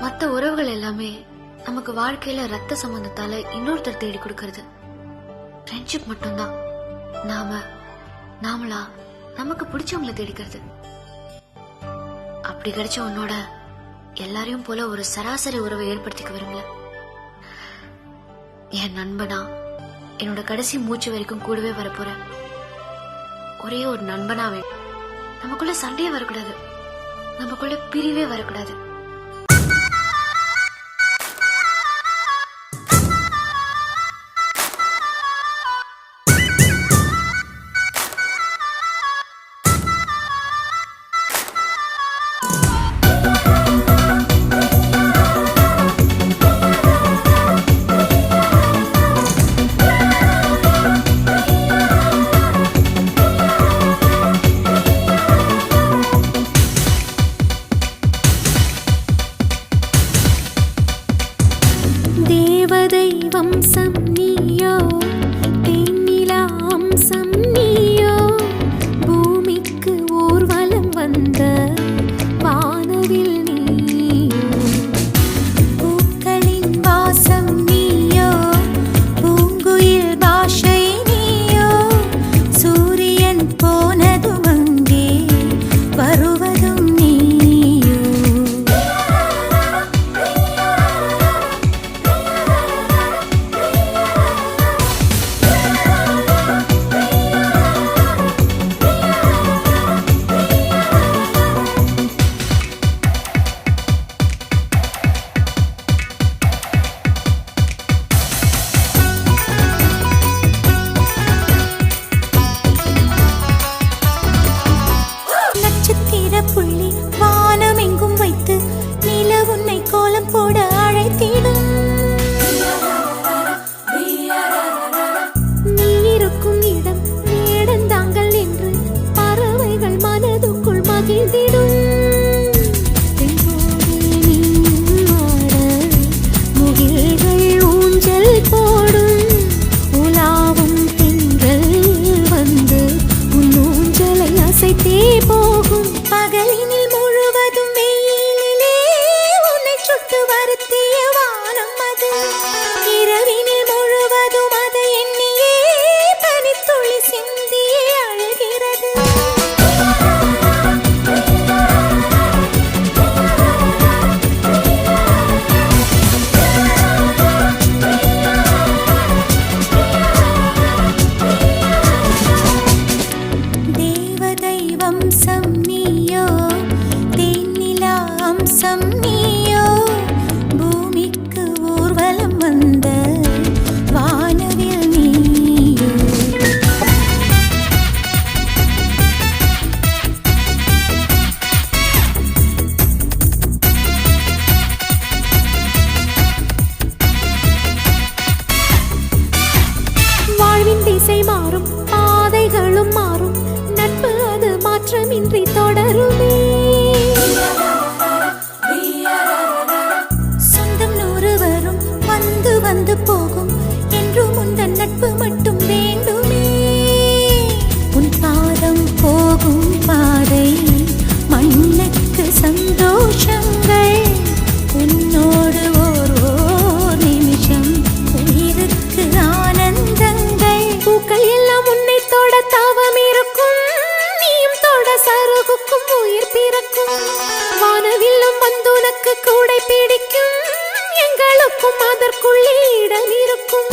மத்த உறவுகள் எல்லாமே நமக்கு வாழ்க்கையில ரத்த சம்பந்தத்தால இன்னொருத்தர் தேடி கொடுக்கறது. ஃப்ரெண்ட்ஷிப் மட்டும்தான் நாமளா நமக்கு பிடிச்சவங்களை தேடிக்கிறது. அப்படி கிடைச்ச உன்னோட எல்லாரையும் போல ஒரு சராசரி உறவை ஏற்படுத்திக்க விரும்பல. என் நண்பனா என்னோட கடைசி மூச்சு வரைக்கும் கூடவே வரப்போற ஒரே ஒரு நண்பனா வேணும். நமக்குள்ள சண்டையே வரக்கூடாது, நமக்குள்ள பிரிவே வரக்கூடாது. வம்சம் நீயோ, தேனிலா அம்சம் நீயோ, பூமிக்கு ஊர்வலம் வந்த வானவில் நீயோ, பூக்களின் வாசம் நீயோ, பூங்குயில் பாஷை நீயோ, சூரியன் போனதும் அங்கே வருவதும் நீயோ. புள்ளி வானம் எங்கும் வைத்து நில உன்னை கோலம் போட அழைத்திடும். நீ இருக்கும் இடம் வேடந்தாங்கள் என்று பறவைகள் மனதுக்குள் மகிழ்ந்திடும். முகில்கள் ஊஞ்சல் போடும், உலாவும் பெண்கள் வந்து உன் ஊஞ்சலை அசைத்தே போகும். பகலினில் முழுவதும் வெயிலிலே உன்னை சுட்டு வருத்திய வானம் அது, இரவினில் முழுவதும் அதை எண்ணியே பனித்துளி சிந்தியே அழுகிறது. தேவதை வம்சம் நீயோ, தேனிலா அம்சம் நீயோ, பூமிக்கு ஊர்வலம் வந்த வானவில் நீயோ. வாழ்வின் திசை மாறும், பாதைகளும் மாறும், நட்பு அது மாற்றமின்றி தொடருமே. சொந்தம் 100 வரும், வந்து வந்து போகும், என்றும் உந்தன் நட்பு மட்டும் வேண்டுமே. உன் பாதம் போகும் பாதை மண்ணுக்கு சந்தோஷங்கள், உன்னோடு ஓர் நிமிஷம் உயிருக்கு ஆனந்தங்கள். பூக்கள் எல்லாம் உன்னை தொட தாவம் இருக்கும், நீயும் தொட சருகுக்கும் உயிர் பிறக்கும். வானவில்லும் வந்து உனக்கு கூடை பிடிக்கும், எங்களுக்கும் அதற்குள்ளே இடம் இருக்கும்.